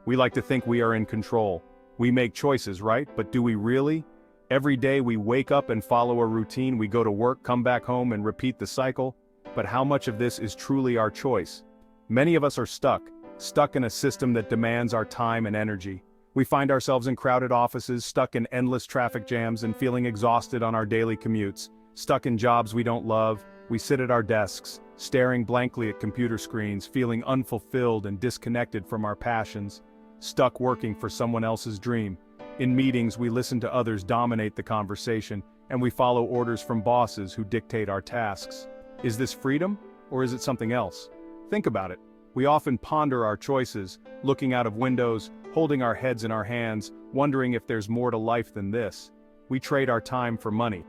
We like to think we are in control. We make choices, right? But do we really? Every day we wake up and follow a routine, we go to work, come back home and repeat the cycle. But how much of this is truly our choice? Many of us are stuck in a system that demands our time and energy. We find ourselves in crowded offices, stuck in endless traffic jams and feeling exhausted on our daily commutes. Stuck in jobs we don't love, we sit at our desks, staring blankly at computer screens, feeling unfulfilled and disconnected from our passions. Stuck working for someone else's dream. In meetings we listen to others dominate the conversation, and we follow orders from bosses who dictate our tasks. Is this freedom, or is it something else? Think about it. We often ponder our choices, looking out of windows, holding our heads in our hands, wondering if there's more to life than this. We trade our time for money.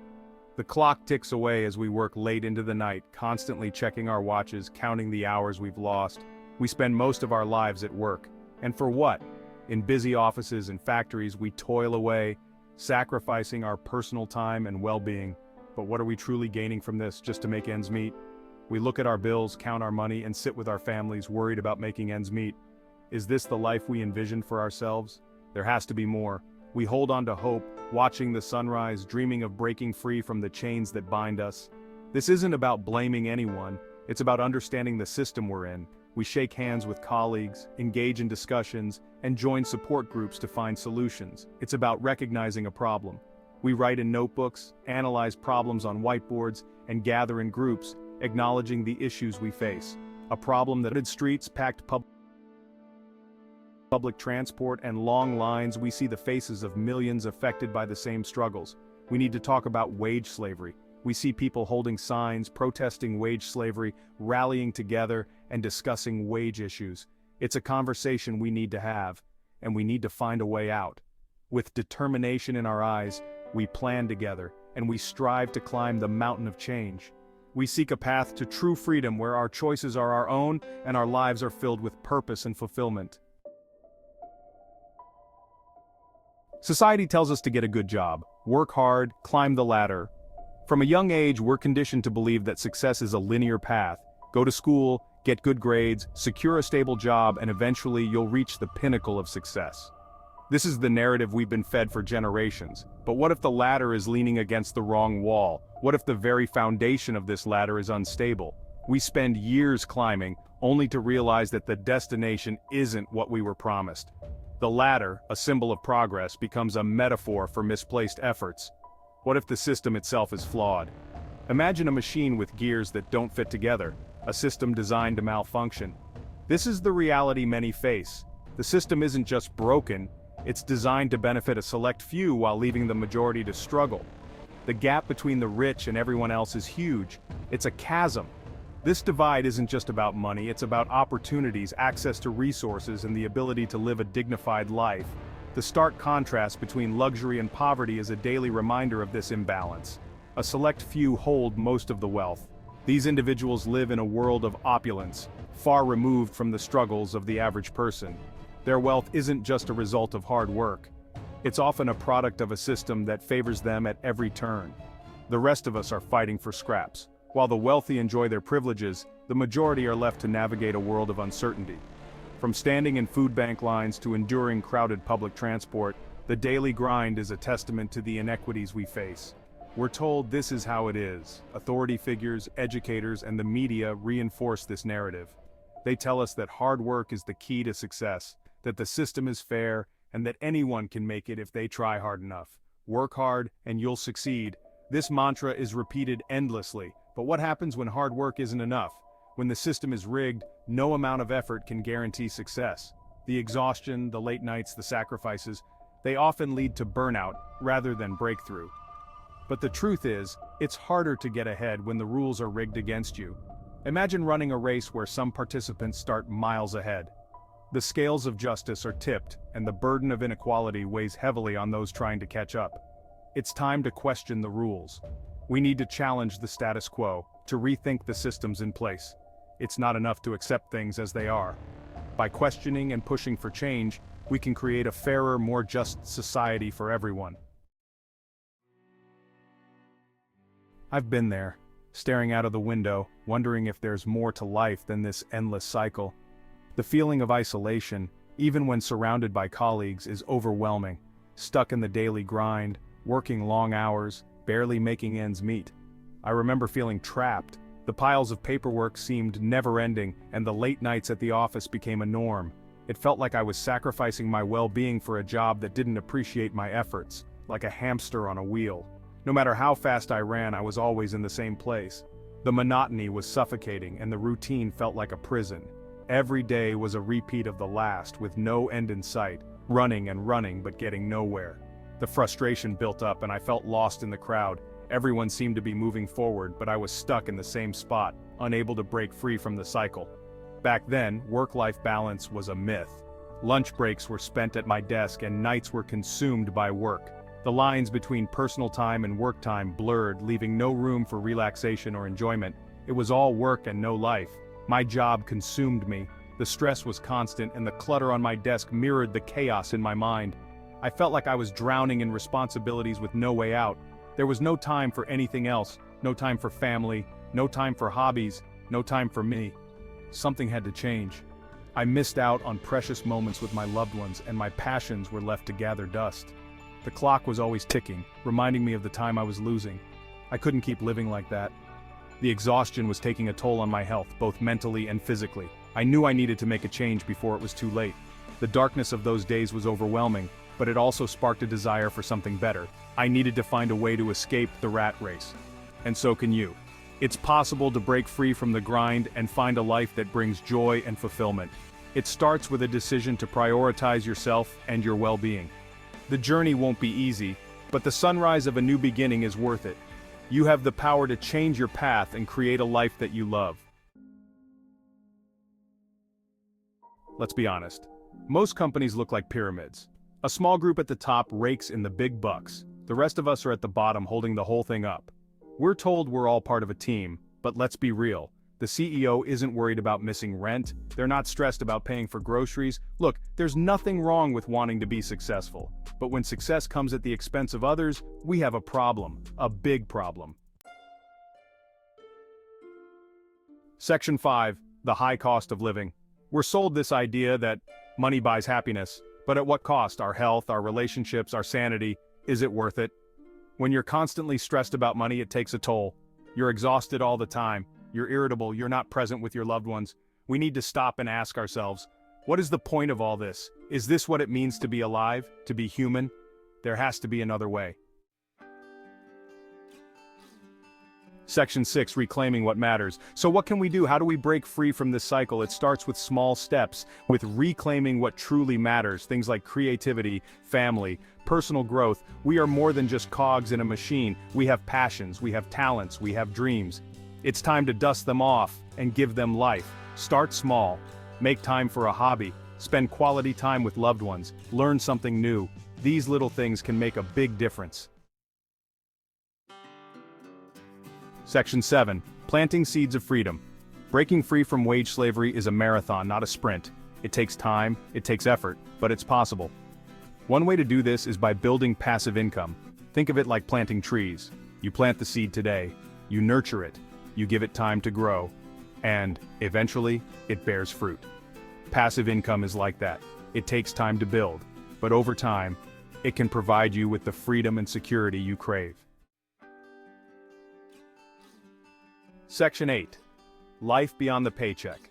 The clock ticks away as we work late into the night, constantly checking our watches, counting the hours we've lost. We spend most of our lives at work. And for what? In busy offices and factories we toil away, sacrificing our personal time and well-being. But what are we truly gaining from this, just to make ends meet? We look at our bills, count our money, and sit with our families worried about making ends meet. Is this the life we envisioned for ourselves? There has to be more. We hold on to hope, watching the sunrise, dreaming of breaking free from the chains that bind us. This isn't about blaming anyone, it's about understanding the system we're in. We shake hands with colleagues, engage in discussions, and join support groups to find solutions. It's about recognizing a problem. We write in notebooks, analyze problems on whiteboards, and gather in groups, acknowledging the issues we face. A problem that streets, packed public transport, and long lines. We see the faces of millions affected by the same struggles. We need to talk about wage slavery. We see people holding signs, protesting wage slavery, rallying together, and discussing wage issues. It's a conversation we need to have, and we need to find a way out. With determination in our eyes, we plan together, and we strive to climb the mountain of change. We seek a path to true freedom where our choices are our own and our lives are filled with purpose and fulfillment. Society tells us to get a good job, work hard, climb the ladder. From a young age, we're conditioned to believe that success is a linear path. Go to school, get good grades, secure a stable job, and eventually you'll reach the pinnacle of success. This is the narrative we've been fed for generations. But what if the ladder is leaning against the wrong wall? What if the very foundation of this ladder is unstable? We spend years climbing, only to realize that the destination isn't what we were promised. The ladder, a symbol of progress, becomes a metaphor for misplaced efforts. What if the system itself is flawed? Imagine a machine with gears that don't fit together, a system designed to malfunction. This is the reality many face. The system isn't just broken, it's designed to benefit a select few while leaving the majority to struggle. The gap between the rich and everyone else is huge. It's a chasm. This divide isn't just about money, it's about opportunities, access to resources, and the ability to live a dignified life. The stark contrast between luxury and poverty is a daily reminder of this imbalance. A select few hold most of the wealth. These individuals live in a world of opulence, far removed from the struggles of the average person. Their wealth isn't just a result of hard work. It's often a product of a system that favors them at every turn. The rest of us are fighting for scraps. While the wealthy enjoy their privileges, the majority are left to navigate a world of uncertainty. From standing in food bank lines to enduring crowded public transport, the daily grind is a testament to the inequities we face. We're told this is how it is. Authority figures, educators, and the media reinforce this narrative. They tell us that hard work is the key to success, that the system is fair, and that anyone can make it if they try hard enough. Work hard, and you'll succeed. This mantra is repeated endlessly, but what happens when hard work isn't enough? When the system is rigged, no amount of effort can guarantee success. The exhaustion, the late nights, the sacrifices, they often lead to burnout rather than breakthrough. But the truth is, it's harder to get ahead when the rules are rigged against you. Imagine running a race where some participants start miles ahead. The scales of justice are tipped, and the burden of inequality weighs heavily on those trying to catch up. It's time to question the rules. We need to challenge the status quo, to rethink the systems in place. It's not enough to accept things as they are. By questioning and pushing for change, we can create a fairer, more just society for everyone. I've been there, staring out of the window, wondering if there's more to life than this endless cycle. The feeling of isolation, even when surrounded by colleagues, is overwhelming. Stuck in the daily grind, working long hours, barely making ends meet. I remember feeling trapped. The piles of paperwork seemed never-ending, and the late nights at the office became a norm. It felt like I was sacrificing my well-being for a job that didn't appreciate my efforts, like a hamster on a wheel. No matter how fast I ran, I was always in the same place. The monotony was suffocating, and the routine felt like a prison. Every day was a repeat of the last, with no end in sight, running and running but getting nowhere. The frustration built up and I felt lost in the crowd. Everyone seemed to be moving forward, but I was stuck in the same spot, unable to break free from the cycle. Back then, work-life balance was a myth. Lunch breaks were spent at my desk and nights were consumed by work. The lines between personal time and work time blurred, leaving no room for relaxation or enjoyment. It was all work and no life. My job consumed me. The stress was constant and the clutter on my desk mirrored the chaos in my mind. I felt like I was drowning in responsibilities with no way out. There was no time for anything else, no time for family, no time for hobbies, no time for me. Something had to change. I missed out on precious moments with my loved ones and my passions were left to gather dust. The clock was always ticking, reminding me of the time I was losing. I couldn't keep living like that. The exhaustion was taking a toll on my health, both mentally and physically. I knew I needed to make a change before it was too late. The darkness of those days was overwhelming, but it also sparked a desire for something better. I needed to find a way to escape the rat race. And so can you. It's possible to break free from the grind and find a life that brings joy and fulfillment. It starts with a decision to prioritize yourself and your well-being. The journey won't be easy, but the sunrise of a new beginning is worth it. You have the power to change your path and create a life that you love. Let's be honest. Most companies look like pyramids. A small group at the top rakes in the big bucks. The rest of us are at the bottom holding the whole thing up. We're told we're all part of a team, but let's be real. The CEO isn't worried about missing rent. They're not stressed about paying for groceries. Look, there's nothing wrong with wanting to be successful. But when success comes at the expense of others, we have a problem. A big problem. Section 5. The high cost of living. We're sold this idea that money buys happiness, but at what cost? Our health, our relationships, our sanity. Is it worth it? When you're constantly stressed about money, it takes a toll. You're exhausted all the time. You're irritable, you're not present with your loved ones. We need to stop and ask ourselves, what is the point of all this? Is this what it means to be alive, to be human? There has to be another way. Section 6, reclaiming what matters. So what can we do? How do we break free from this cycle? It starts with small steps, with reclaiming what truly matters, things like creativity, family, personal growth. We are more than just cogs in a machine. We have passions, we have talents, we have dreams. It's time to dust them off and give them life. Start small. Make time for a hobby. Spend quality time with loved ones. Learn something new. These little things can make a big difference. Section 7. Planting seeds of freedom. Breaking free from wage slavery is a marathon, not a sprint. It takes time, it takes effort, but it's possible. One way to do this is by building passive income. Think of it like planting trees. You plant the seed today. You nurture it. You give it time to grow, and, eventually, it bears fruit. Passive income is like that. It takes time to build, but over time, it can provide you with the freedom and security you crave. Section 8. Life beyond the paycheck.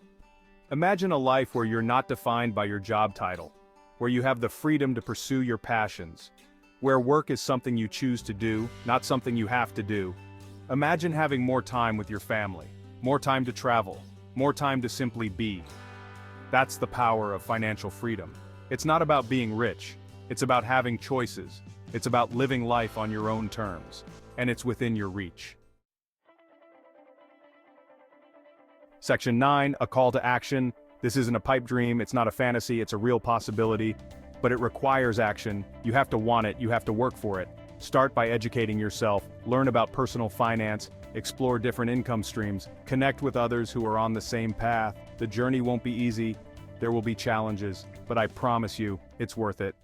Imagine a life where you're not defined by your job title, where you have the freedom to pursue your passions, where work is something you choose to do, not something you have to do. Imagine having more time with your family, more time to travel, more time to simply be. That's the power of financial freedom. It's not about being rich, it's about having choices, it's about living life on your own terms, and it's within your reach. Section 9, a call to action. This isn't a pipe dream, it's not a fantasy, it's a real possibility, but it requires action. You have to want it, you have to work for it. Start by educating yourself, learn about personal finance, explore different income streams, connect with others who are on the same path. The journey won't be easy, there will be challenges, but I promise you, it's worth it.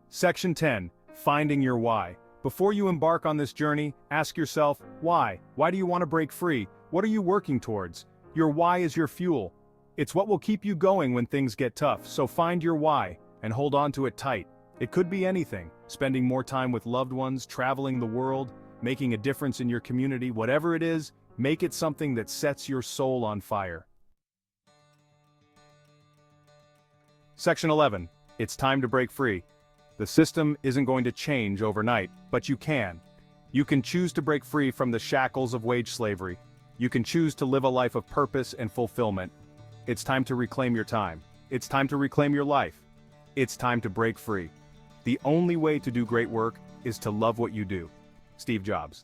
Section 10, finding your why. Before you embark on this journey, ask yourself, why? Why do you want to break free? What are you working towards? Your why is your fuel. It's what will keep you going when things get tough, so find your why, and hold on to it tight. It could be anything: spending more time with loved ones, traveling the world, making a difference in your community. Whatever it is, make it something that sets your soul on fire. Section 11. It's time to break free. The system isn't going to change overnight, but you can. You can choose to break free from the shackles of wage slavery. You can choose to live a life of purpose and fulfillment. It's time to reclaim your time. It's time to reclaim your life. It's time to break free. The only way to do great work is to love what you do. Steve Jobs.